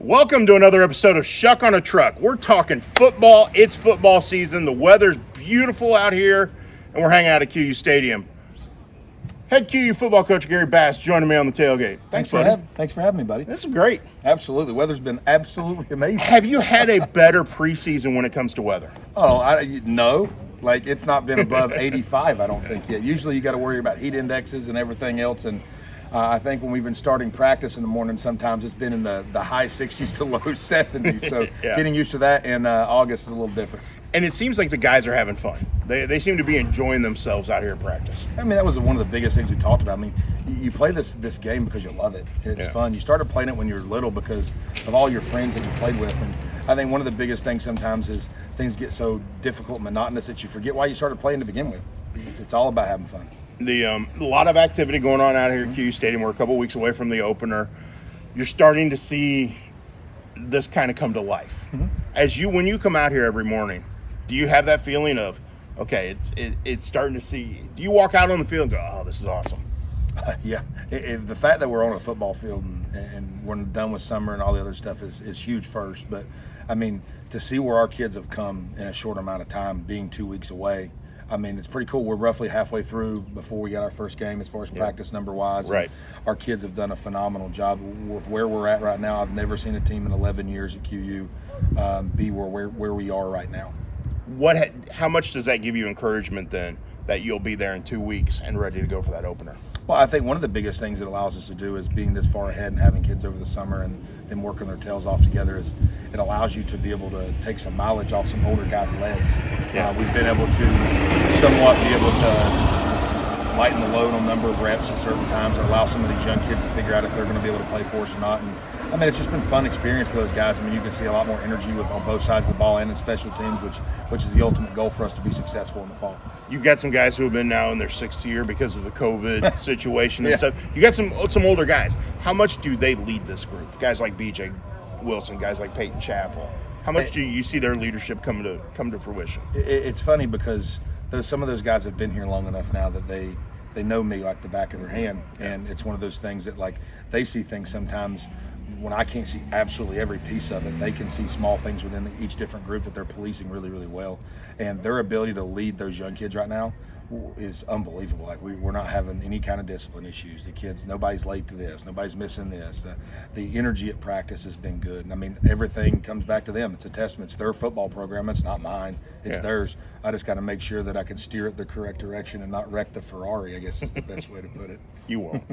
Welcome to another episode of Schuck on a Truck. We're talking football. It's football season. The weather's beautiful out here, and we're hanging out at QU Stadium. Head QU football coach Gary Bass joining me on the tailgate. Thanks for having me, buddy. This is great. Absolutely. Weather's been absolutely amazing. Have you had a better preseason when it comes to weather? No. Like, it's not been above 85, I don't think yet. Usually you got to worry about heat indexes and everything else, and I think when we've been starting practice in the morning, sometimes it's been in the high 60s to low 70s. So Yeah. Getting used to that in August is a little different. And it seems like the guys are having fun. They seem to be enjoying themselves out here at practice. I mean, that was one of the biggest things we talked about. I mean, you play this game because you love it. It's fun. You started playing it when you were little because of all your friends that you played with. And I think one of the biggest things sometimes is things get so difficult and monotonous that you forget why you started playing to begin with. It's all about having fun. A lot of activity going on out here at QU Stadium. We're a couple weeks away from the opener. You're starting to see this kind of come to life. When you come out here every morning, do you have that feeling of, okay, it's starting to see? Do you walk out on the field and go, oh, this is awesome? Yeah. The fact that we're on a football field and we're done with summer and all the other stuff is huge first. But, I mean, to see where our kids have come in a short amount of time, being 2 weeks away, I mean, it's pretty cool. We're roughly halfway through before we got our first game as far as practice number-wise. Right. Our kids have done a phenomenal job with where we're at right now. I've never seen a team in 11 years at QU be where we are right now. How much does that give you encouragement then that you'll be there in 2 weeks and ready to go for that opener? Well, I think one of the biggest things it allows us to do is being this far ahead and having kids over the summer and them working their tails off together is it allows you to be able to take some mileage off some older guys' legs. We've been able to somewhat be able to lighten the load on number of reps at certain times and allow some of these young kids to figure out if they're going to be able to play for us or not. And I mean, it's just been a fun experience for those guys. I mean, you can see a lot more energy on both sides of the ball and in special teams, which is the ultimate goal for us to be successful in the fall. You've got some guys who have been now in their sixth year because of the COVID situation and stuff. You got some older guys. How much do they lead this group? Guys like B.J. Wilson, guys like Peyton Chappell. How much do you see their leadership come to fruition? It's funny because some of those guys have been here long enough now that they know me like the back of their hand, and it's one of those things that, like, they see things sometimes when I can't see absolutely every piece of it. They can see small things within each different group that they're policing really, really well, and their ability to lead those young kids right now is unbelievable. Like, we're not having any kind of discipline issues. The kids, nobody's late to this, nobody's missing this. The energy at practice has been good, and I mean, everything comes back to them. It's a testament. It's their football program. It's not mine. It's theirs. I just got to make sure that I can steer it the correct direction and not wreck the Ferrari, I guess is the best way to put it. You won't.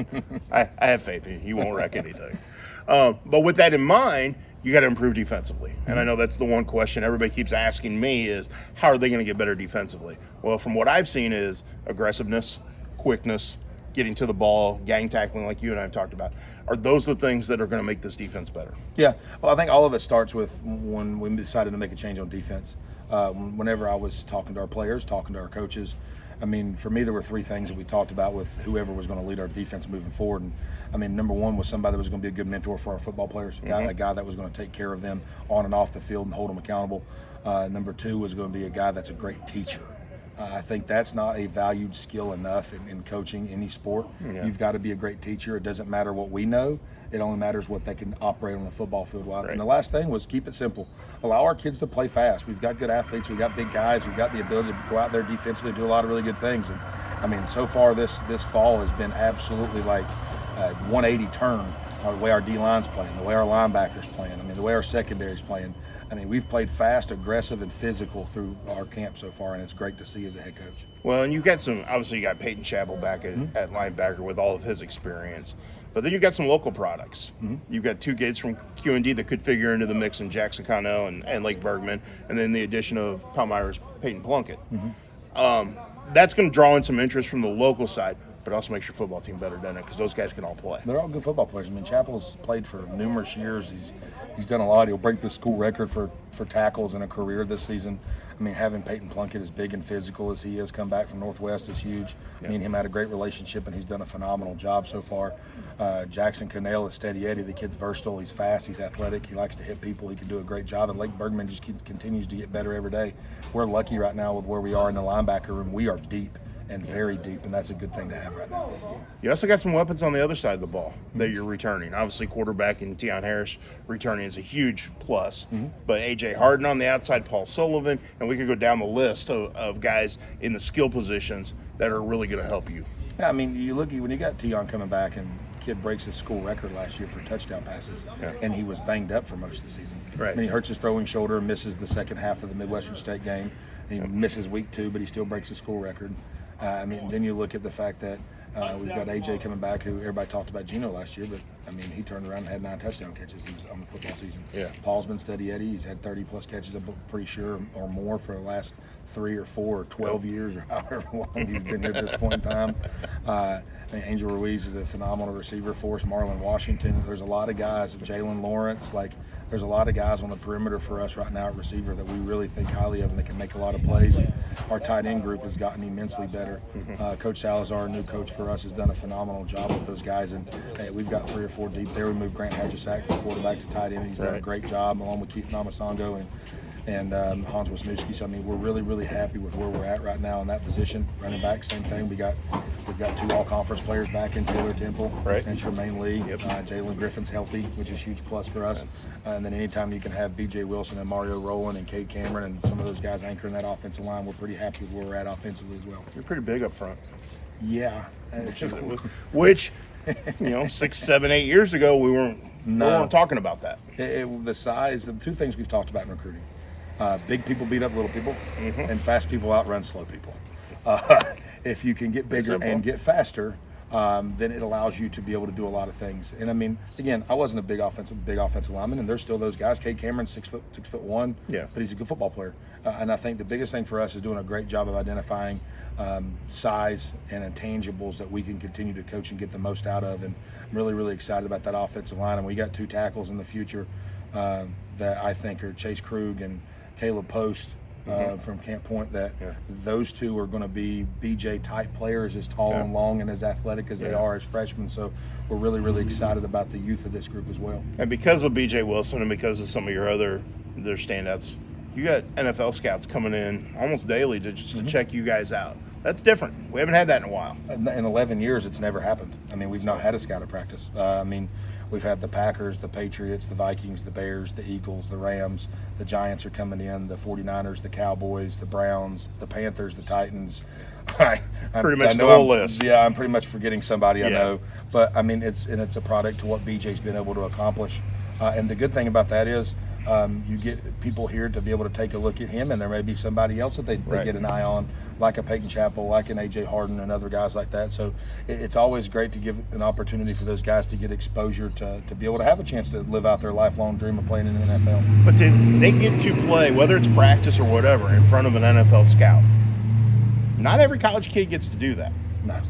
I have faith in you. You won't wreck anything. But with that in mind, you got to improve defensively. And I know that's the one question everybody keeps asking me is, how are they going to get better defensively? Well, from what I've seen is aggressiveness, quickness, getting to the ball, gang tackling like you and I have talked about. Are those the things that are going to make this defense better? Yeah. Well, I think all of it starts with when we decided to make a change on defense. Whenever I was talking to our players, talking to our coaches, I mean, for me, there were three things that we talked about with whoever was going to lead our defense moving forward. And I mean, number one was somebody that was going to be a good mentor for our football players, a guy that was going to take care of them on and off the field and hold them accountable. Number two was going to be a guy that's a great teacher. I think that's not a valued skill enough in coaching any sport. You've got to be a great teacher. It doesn't matter what we know. It only matters what they can operate on the football field with. Right. And the last thing was keep it simple. Allow our kids to play fast. We've got good athletes. We've got big guys. We've got the ability to go out there defensively, do a lot of really good things. And I mean, so far this fall has been absolutely like a 180 turn. The way our D-line's playing, the way our linebackers playing, I mean, the way our secondary's playing. I mean, we've played fast, aggressive, and physical through our camp so far, and it's great to see as a head coach. Well, and you've got obviously you got Peyton Chappell back at linebacker with all of his experience. But then you've got some local products. You've got two kids from QND that could figure into the mix in Jackson Connell and Lake Bergman, and then the addition of Palmyra's Peyton Plunkett. That's going to draw in some interest from the local side, but also makes your football team better, doesn't it? Because those guys can all play. They're all good football players. I mean, Chappell's played for numerous years. He's done a lot. He'll break the school record for tackles in a career this season. I mean, having Peyton Plunkett as big and physical as he is, come back from Northwest is huge. Me and him had a great relationship, and he's done a phenomenal job so far. Jackson Cannell is steady Eddie. The kid's versatile. He's fast. He's athletic. He likes to hit people. He can do a great job. And Lake Bergman just continues to get better every day. We're lucky right now with where we are in the linebacker room. We are deep. and very deep, and that's a good thing to have right now. You also got some weapons on the other side of the ball that you're returning. Obviously, quarterback and Teion Harris returning is a huge plus. But A.J. Harden on the outside, Paul Sullivan, and we could go down the list of guys in the skill positions that are really going to help you. Yeah, I mean, you look when you got Teion coming back, and kid breaks his school record last year for touchdown passes, and he was banged up for most of the season. Right. I mean, he hurts his throwing shoulder and misses the second half of the Midwestern State game. He misses week 2, but he still breaks his school record. I mean, then you look at the fact that we've got A.J. coming back, who everybody talked about Geno last year, but, I mean, he turned around and had 9 touchdown catches on the football season. Yeah. Paul's been steady Eddie. He's had 30-plus catches, I'm pretty sure, or more for the last 3 or 4 or 12 years or however long he's been here at this point in time. Angel Ruiz is a phenomenal receiver for us. Marlon Washington. There's a lot of guys. Jalen Lawrence. There's a lot of guys on the perimeter for us right now at receiver that we really think highly of, and they can make a lot of plays. Our tight end group has gotten immensely better. Coach Salazar, a new coach for us, has done a phenomenal job with those guys, and we've got 3 or 4 deep there. We moved Grant Hadjisak from quarterback to tight end. He's done a great job, along with Keith Namasango and Hans Wisniewski. So, I mean, we're really, really happy with where we're at right now in that position. Running back, same thing. We've got 2 all-conference players back in Taylor Temple and Tremaine Lee. Jalen Griffin's healthy, which is a huge plus for us. And then anytime you can have B.J. Wilson and Mario Rowland and Cade Cameron and some of those guys anchoring that offensive line, we're pretty happy with where we're at offensively as well. You're pretty big up front. Yeah. Which 6, 7, 8 years ago, we weren't talking about that. The size, the 2 things we've talked about in recruiting. Big people beat up little people, and fast people outrun slow people. If you can get bigger and get faster, then it allows you to be able to do a lot of things. And I mean, again, I wasn't a big offensive lineman, and there's still those guys. Cade Cameron's 6'1", but he's a good football player. And I think the biggest thing for us is doing a great job of identifying size and intangibles that we can continue to coach and get the most out of. And I'm really, really excited about that offensive line. And we got 2 tackles in the future that I think are Chase Krug and Caleb Post from Camp Point, that those 2 are going to be BJ type players, as tall and long and as athletic as they are as freshmen. So we're really, really excited about the youth of this group as well. And because of BJ Wilson and because of some of your their standouts, you got NFL scouts coming in almost daily to check you guys out. That's different. We haven't had that in a while. In 11 years, it's never happened. I mean, we've not had a scout at practice. We've had the Packers, the Patriots, the Vikings, the Bears, the Eagles, the Rams, the Giants are coming in, the 49ers, the Cowboys, the Browns, the Panthers, the Titans. Pretty much the whole list. Yeah, I'm pretty much forgetting somebody I know. But, I mean, it's a product to what BJ's been able to accomplish. And the good thing about that is you get people here to be able to take a look at him, and there may be somebody else that they get an eye on, like a Peyton Chappell, like an A.J. Harden, and other guys like that. So it's always great to give an opportunity for those guys to get exposure to be able to have a chance to live out their lifelong dream of playing in the NFL. But they get to play, whether it's practice or whatever, in front of an NFL scout. Not every college kid gets to do that. No.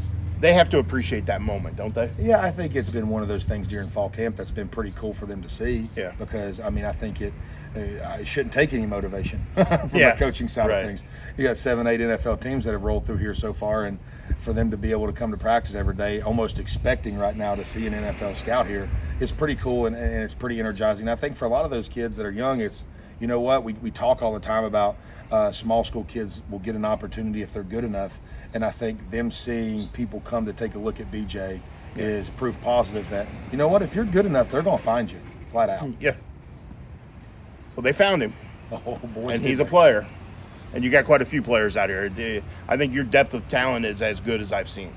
They have to appreciate that moment, don't they? Yeah, I think it's been one of those things during fall camp that's been pretty cool for them to see. Yeah. Because, I mean, I think it shouldn't take any motivation from the coaching side of things. You got 7, 8 NFL teams that have rolled through here so far, and for them to be able to come to practice every day, almost expecting right now to see an NFL scout here, is pretty cool and it's pretty energizing. I think for a lot of those kids that are young, it's, you know what, we talk all the time about small school kids will get an opportunity if they're good enough, and I think them seeing people come to take a look at BJ is proof positive that, you know what, if you're good enough, they're going to find you, flat out. Yeah. Well, they found him. Oh, boy. And he's a player. And you got quite a few players out here. I think your depth of talent is as good as I've seen.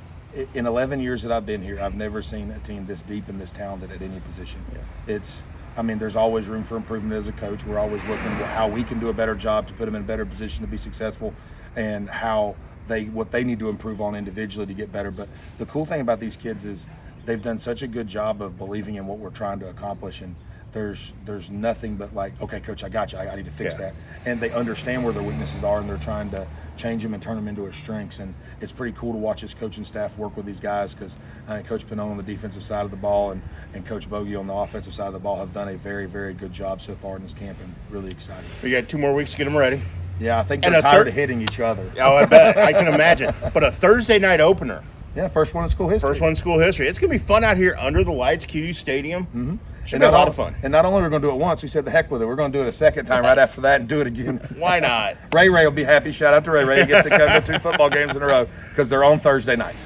In 11 years that I've been here, I've never seen a team this deep and this talented at any position. Yeah. There's always room for improvement as a coach. We're always looking at how we can do a better job to put them in a better position to be successful, and what they need to improve on individually to get better. But the cool thing about these kids is they've done such a good job of believing in what we're trying to accomplish, and there's nothing but like, okay, coach, I got you. I need to fix that. And they understand where their weaknesses are, and they're trying to change them and turn them into their strengths. And it's pretty cool to watch this coaching staff work with these guys, because I think Coach Pennone on the defensive side of the ball and Coach Bogey on the offensive side of the ball have done a very, very good job so far in this camp, and really excited. We got 2 more weeks to get them ready. Yeah, I think they're tired of hitting each other. Oh, I bet. I can imagine. But a Thursday night opener Yeah, first one in school history. First one in school history. It's going to be fun out here under the lights, QU Stadium. Mm-hmm. Should be a lot of fun. And not only are we going to do it once, we said the heck with it. We're going to do it a second time right after that and do it again. Why not? Ray will be happy. Shout out to Ray. He gets to come to 2 football games in a row because they're on Thursday nights.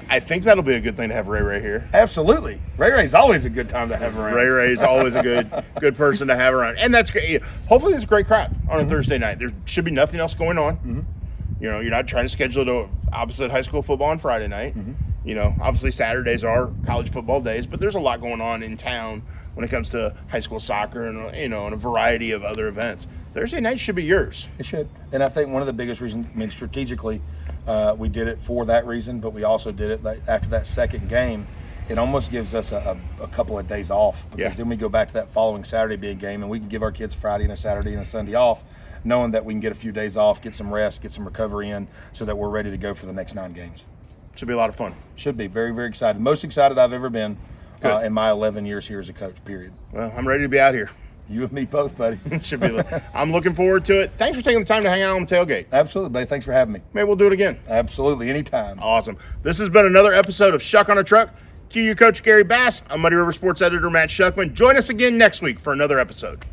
I think that'll be a good thing to have Ray here. Absolutely. Ray's always a good time to have around. Ray's always a good person to have around. And that's great. Hopefully there's a great crowd on a Thursday night. There should be nothing else going on. Mm-hmm. You know, you're not trying to schedule it to opposite high school football on Friday night. Mm-hmm. You know, obviously Saturdays are college football days, but there's a lot going on in town when it comes to high school soccer and, you know, and a variety of other events. Thursday night should be yours. It should. And I think one of the biggest reasons, I mean, strategically, we did it for that reason, but we also did it after that second game. It almost gives us a couple of days off because then we go back to that following Saturday being game, and we can give our kids Friday and a Saturday and a Sunday off, knowing that we can get a few days off, get some rest, get some recovery in so that we're ready to go for the next 9 games. Should be a lot of fun. Should be. Very, very excited. Most excited I've ever been in my 11 years here as a coach, period. Well, I'm ready to be out here. You and me both, buddy. Should be. I'm looking forward to it. Thanks for taking the time to hang out on the tailgate. Absolutely, buddy. Thanks for having me. Maybe we'll do it again. Absolutely. Anytime. Awesome. This has been another episode of Schuck on a Truck. QU coach Gary Bass. I'm Muddy River Sports editor Matt Schuckman. Join us again next week for another episode.